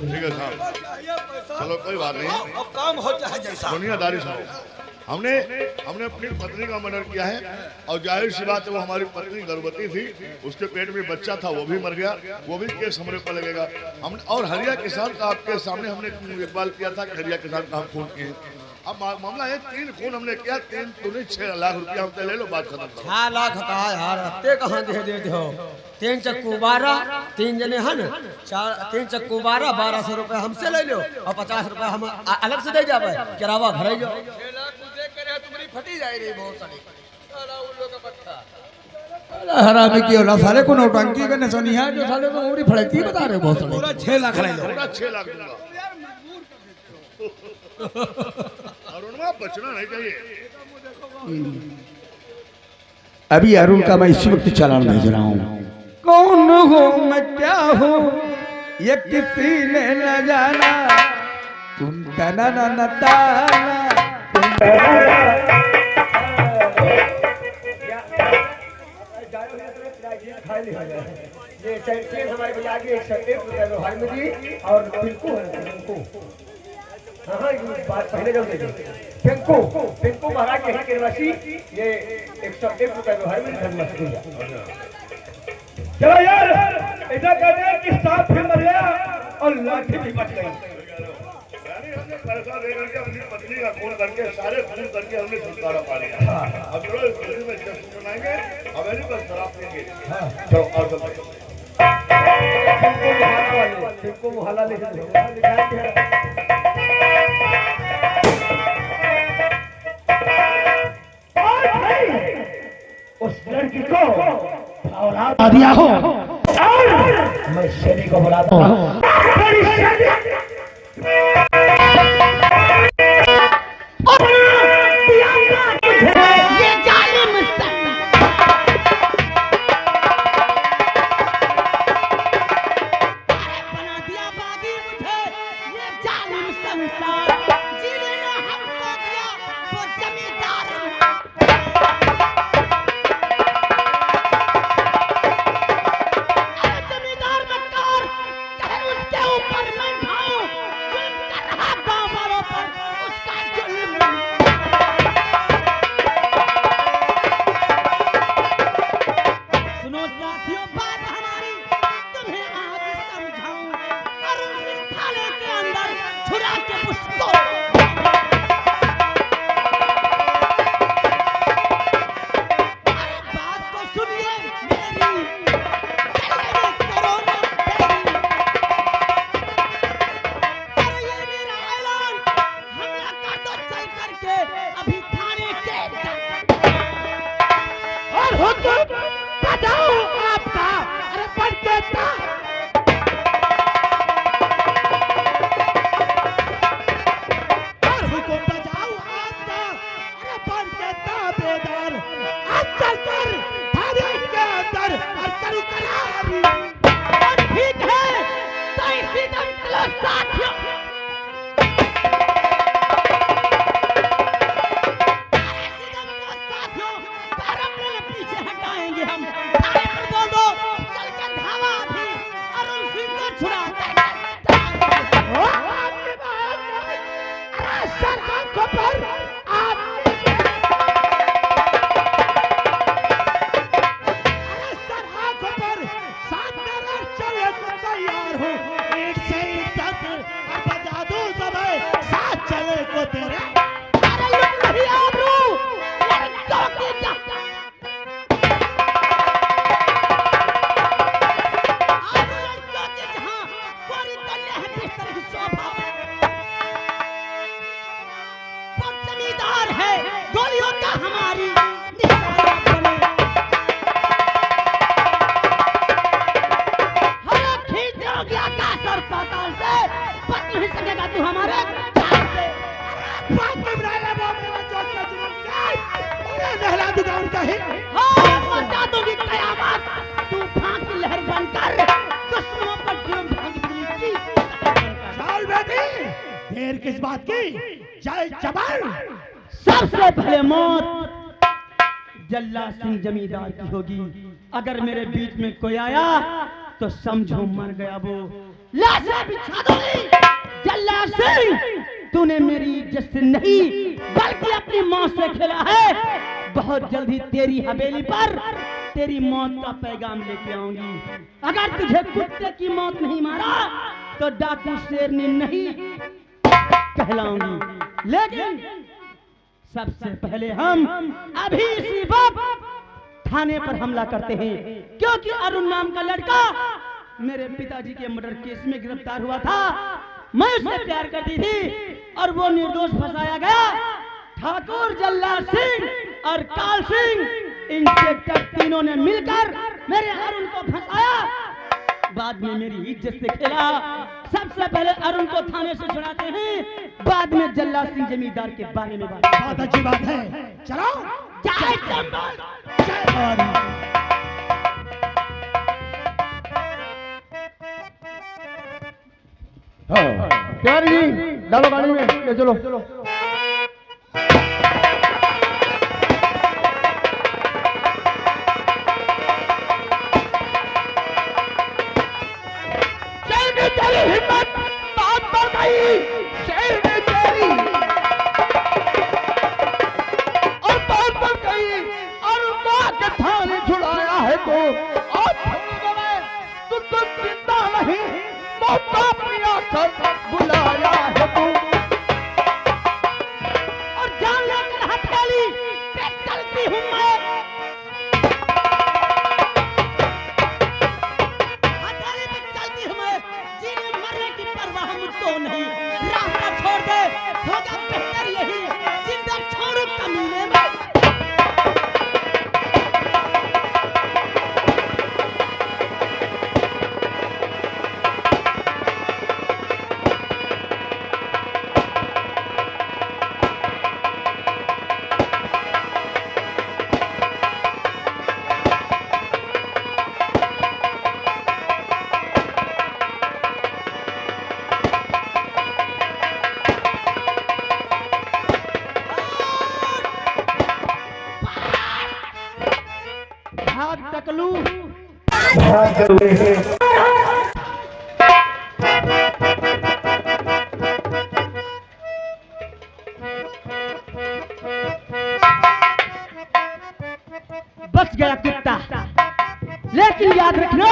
ठीक है साहब, चलो कोई बात नहीं, अब काम हो चाहे जैसा। दुनियादारी साहब, हमने अपनी पत्नी का मर्डर किया है और जाहिर सी बात है वो हमारी पत्नी गर्भवती थी, उसके पेट में बच्चा था, वो भी मर गया, वो भी केस हमारे पर लगेगा। हम और हरिया किसान का आपके सामने हमने इकबाल किया था कि हरिया किसान का हम खून किए। अब मामला है 3 खून हमने किया, 3 तो नहीं 6 लाख रुपया हमसे ले लो, बात खत्म करो। 6 लाख कहा यार, ते कहाँ दे देते हो? 3 चक्कू 12, 3 जने हैं ना, 3 चक्कू 12, 1200 रुपया हमसे ले लो और 50 रुपया हम अलग से दे जावे, किरावा घर जाओ। 6 लाख दे करे तुम्हारी फटी जाए रही बहुत सारी उल्लू का पट्टा। हरामी की होला साले को नौटंकी करने सुनी है जो साले को उम्र फड़कती बता रहे बहुत सारे। पूरा 6 लाख ले लो, पूरा 6 लाख दूंगा और उनमें बचना नहीं चाहिए। अभी अरुण का मैं इसी वक्त चालान भेज रहा हूँ। कौन हो मैं क्या हूँ ये किसी ने न जाना, तुम तना न ताना ये हमारे भैया की 101 रुपए व्यवहार में दी और पिंकू है पिंकू। हाँ बात पहले जब पिंकू महाराज के यहाँ के निवासी, ये 101 रुपए व्यवहार में धर्मस्थल। चलो यार ऐसा कहते हैं कि सांप भी मर गया और लाठी भी बच गई। हमने पैसा दे करके अपनी पत्नी का खून करके सारे खून करके हमने छुटकारा पा लिया। अब चलो इस खुशी में जश्न मनाएंगे, अब ऐसी पर शराब पीएंगे। चलो और सब पिंकू मुहल्ला लिखा उस लड़की को औलाद दिया हो, मैं शेरी को बुलाता हूँ। देर किस बात की? जय जवान। सबसे पहले मौत जल्ला सिंह जमींदार की होगी। अगर मेरे बीच में कोई आया तो समझो मर गया वो। लाशें बिछा दूंगी। सिंह, तूने मेरी इज्जत से नहीं बल्कि अपनी मौत से खेला है। बहुत जल्द ही तेरी हवेली पर तेरी मौत का पैगाम लेके आऊंगी। अगर तुझे कुत्ते की मौत नहीं मारा तो डाकू शेरनी नहीं कहलाऊंगी। लेकिन सबसे पहले हम अभी इसी वक्त थाने पर हमला करते हैं, क्योंकि अरुण नाम का लड़का मेरे पिताजी के मर्डर केस में गिरफ्तार हुआ था। मैं उससे प्यार करती थी और वो निर्दोष फंसाया गया। ठाकुर जल्लाद सिंह और काल सिंह इंस्पेक्टर तीनों ने मिलकर मेरे अरुण को फंसाया, बाद में मेरी इज्जत से खेला। सबसे पहले अरुण को थाने से छुड़ाते हैं, बाद में जल्लाद सिंह जमींदार के बारे में बात। बहुत अच्छी बात है, चलो। जय चंबल, जय भारत। हाँ, प्यारी जी डालो गाड़ी में, ले चलो। तेरी हिम्मत बात पर गई, शेर ने तेरी और बात पर गई और माँ के थाने छुड़ाया है तो आज तू जिंदा नहीं, मौत का अपनी आकर बुलाया है तू। और जान लेकर हथेली पे चलती हूँ मैं। हथेली पे चलती हूँ मैं, जीने मरने की परवाह मुझको नहीं। रास्ता छोड़ दे, होगा बेहतर यही, जिंदा छोड़ू कमीने में। भाग टकलू। बच गया कुत्ता, लेकिन याद रखना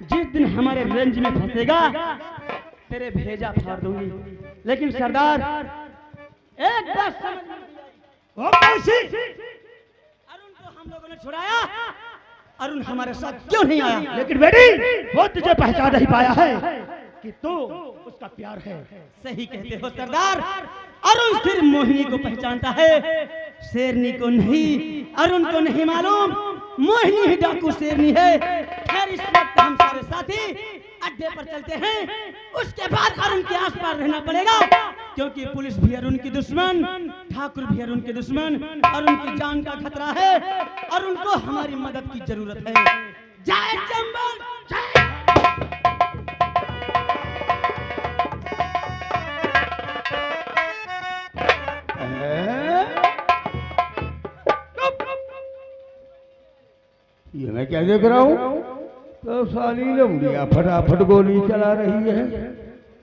जिस दिन हमारे रेंज में फंसेगा तेरे भेजा फाड़ दूंगी। लेकिन सरदार एक बात समझ में अरुण को हम लोगों ने छुड़ाया, अरुण हमारे साथ क्यों नहीं आया? लेकिन बेटी वो तुझे पहचान नहीं पाया है कि तू उसका प्यार है। सही कहते हो सरदार, अरुण सिर्फ मोहिनी को पहचानता है, शेरनी को नहीं। अरुण को नहीं मालूम मोहिनी ही डाकू शेरनी है। खैर इस वक्त हम सारे साथी अड्डे पर चलते हैं, उसके बाद अरुण के आसपास रहना पड़ेगा, क्योंकि पुलिस भी अरुण की दुश्मन, ठाकुर भी अरुण के दुश्मन, अरुण की जान का खतरा है। अरुण को हमारी मदद की जरूरत है। जय चंबल, जय। ये मैं क्या देख रहा हूँ? तो साली लौंडिया फटाफट गोली चला रही है,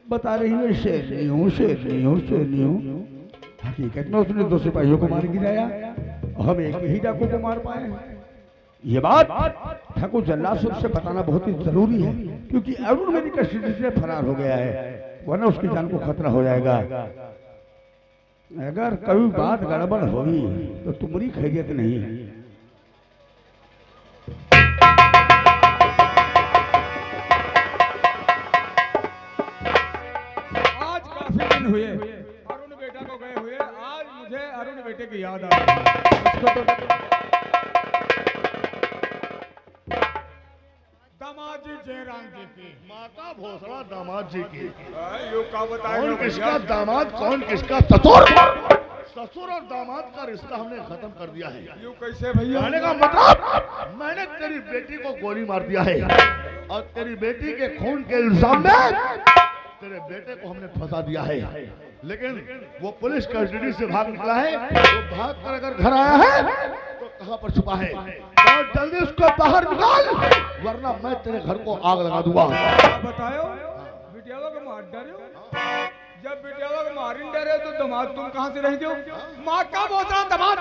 बता रही है शेरनी हूँ, शेरनी हूँ, शेरनी हूँ। हकीकत में उसने 2 सिपाहियों को मार गिराया, हम एक ही डाकू को मार पाए। ये बात ठाकुर जल्लाद सिंह से बताना बहुत ही जरूरी है, क्योंकि अरुण मेरी कस्टडी से फरार हो गया है, वरना उसकी जान को खतरा हो जाएगा। अगर कभी बात गड़बड़ होगी तो तुम्हारी खैरियत नहीं है। आज काफी दिन हुए अरुण बेटा को गए हुए, आज मुझे अरुण बेटे की याद आ रही है। दामाद जी जयराम जी की माता भोसड़ा दामाद जी की। यू का बताए कौन किसका दामाद, कौन किसका ससुर? ससुर और दामाद का रिश्ता हमने खत्म कर दिया है। यू कैसे भैया? कहने का मतलब मैंने तेरी बेटी को गोली मार दिया है और तेरी बेटी के खून के इल्जाम में तेरे बेटे को हमने फंसा दिया है। लेकिन वो पुलिस कस्टडी से भाग निकला है, वो भाग कर अगर घर आया है तो कहाँ पर छुपा है? और जल्दी उसको बाहर निकाल, वरना मैं तेरे घर को आग लगा दूंगा। बताओ बिटिया को मार डालो। जब बेटा लोग मारिन डरे तो दामाद तुम कहाँ से रह गए? माँ का बोल रहा दामाद।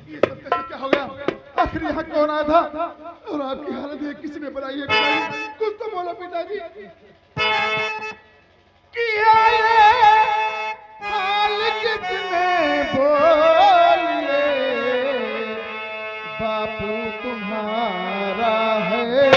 ये सब कैसे क्या हो गया? आखिर यहाँ कौन आया था और आपकी हालत देख किसी ने बनाई है? पिताजी कुछ तो बोलो पिताजी। किया ये हाल कितने बोलिए, बापू तुम्हारा है।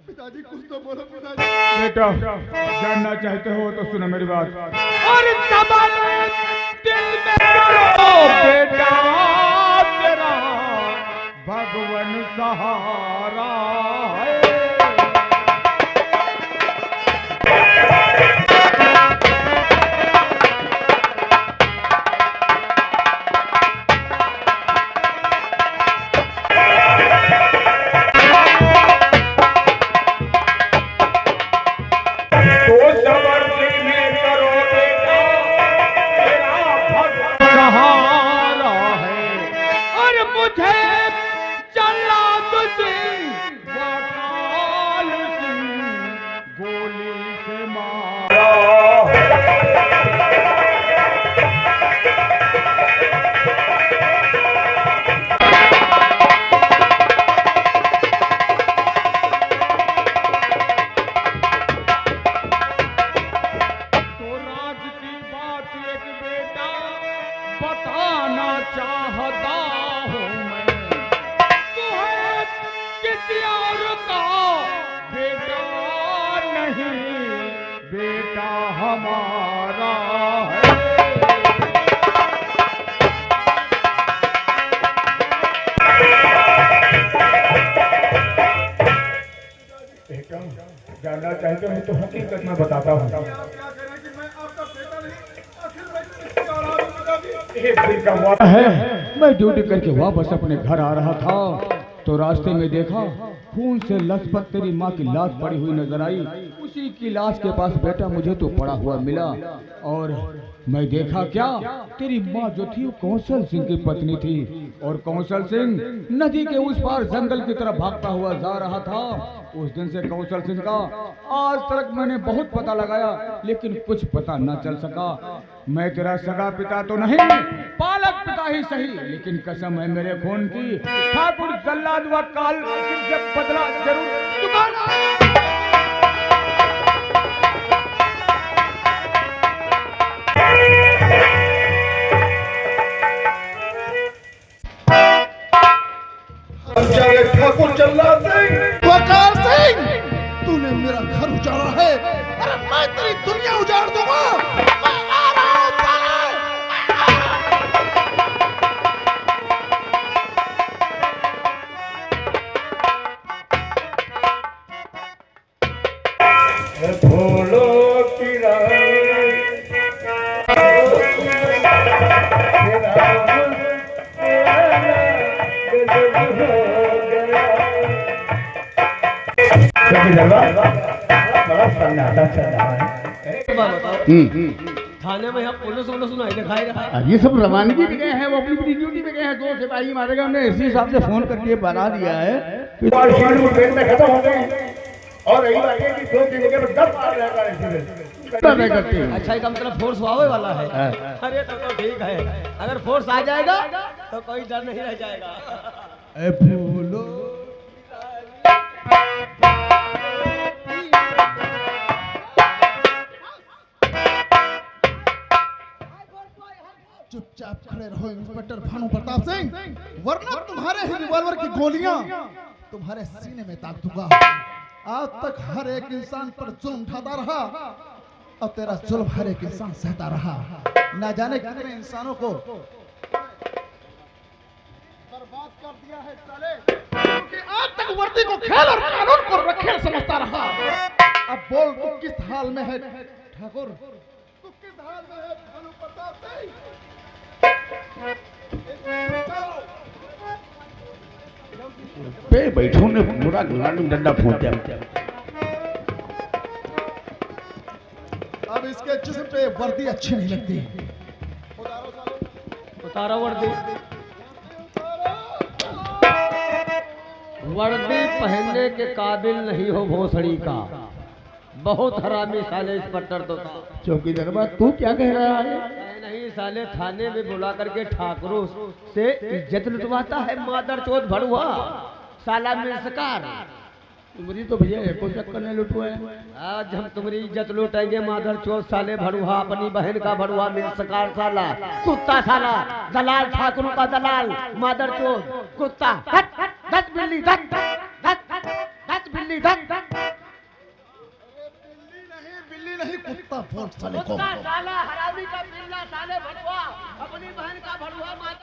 पिताजी कुछ तो बोलो पिताजी। बेटा जानना चाहते हो तो सुनो मेरी बात। और दिल में करो बेटा तेरा भगवान सहारा है। बताना चाहता हूँ मैं तुम्हें किसी और का बेटा नहीं, बेटा हमारा है। बेटा जानना चाहते हो तो हकीकत में बताता हूँ। है मैं ड्यूटी करके वापस अपने घर आ रहा था तो रास्ते में देखा खून से लथपथ तेरी माँ की लाश पड़ी हुई नजर आई। उसी की लाश के पास बेटा मुझे तो पड़ा हुआ मिला और मैं देखा क्या तेरी माँ जो थी वो कौशल सिंह की पत्नी थी और कौशल सिंह नदी के उस पार जंगल की तरफ भागता हुआ जा रहा था। उस दिन से कौशल सिंह का आज तक मैंने बहुत पता लगाया लेकिन कुछ पता न चल सका। मैं तेरा सगा पिता तो नहीं, पालक पिता ही सही, लेकिन कसम है मेरे खून की ठाकुर जल्लाद व काल से बदला जरूर चुकाना। ठाकुर जल्लाद सिंह, वकार सिंह, तूने मेरा घर उजाड़ा है। अरे मैं तेरी दुनिया उजाड़ दूंगा। मैं आ रहा हूं फूलों की बड़ा सन्नाटा चल रहा है। थाने में यहाँ पुलिस वोलिस सुनाई दिखाई रहा है। ये सब रवानगी पे गए हैं, वो अपनी ड्यूटी पे गए हैं। 2 सिपाही मारे गए, हमने इसी हिसाब से फोन करके बना दिया है। पेट में खत्म हो गए और यही बात है कि 2 की जगह पर 10 मार लगा। करते हैं। अच्छा इसका मतलब फोर्स आवे वाला है। अरे तो ठीक है, अगर फोर्स आ जाएगा तो कोई डर नहीं रह जाएगा। ए फूलो चुपचाप खड़े रहो इंस्पेक्टर भानु प्रताप सिंह, वरना तुम्हारे ही रिवॉल्वर की गोलियां तुम्हारे सीने में दाग दूंगा। आज तक हर एक इंसान पर जुल्म उठाता रहा और तेरा जुल्म हर एक इंसान सहता रहा। ना जाने कितने इंसानों को बर्बाद कर दिया है साले, क्योंकि आज तक वर्दी को खेल और कानून को रखेल समझता रहा। अब बोल तू किस हाल में है ठाकुर, तू किस हाल में है भानु प्रताप सिंह? पे बैठो ने पूरा गुलाम डंडा फोड़ दिया। अब इसके जिस्म पे वर्दी अच्छी नहीं लगती। उतारो वर्दी। वर्दी पहनने के काबिल नहीं हो भोसड़ी का, बहुत हरामी साले इंस्पेक्टर तो था। चौकीदार बात तू क्या कह रहा है? नहीं साले थाने में बुला करके ठाकुरों से इज्जत लुटवाता है मादर चोद भड़ुआ साला मिर्सकार। तुम्हारी तो भैया एको चक्कर नहीं लुटवाए। आज हम तुम्हारी इज्जत लूटेंगे मादर चोद साले भड़ुआ, अपनी बहन का भड़ुआ मिर्सकार साला, कुत्ता साला, दलाल ठाकुरों का दलाल, मादर चोद कुत्ता। धत बिल्ली धत बिल्ली धत। बिल्ली नहीं कुत्ता बोल साले को। साला हरामी का बिल्ला साले भड़ुआ, अपनी बहन का भड़ुआ।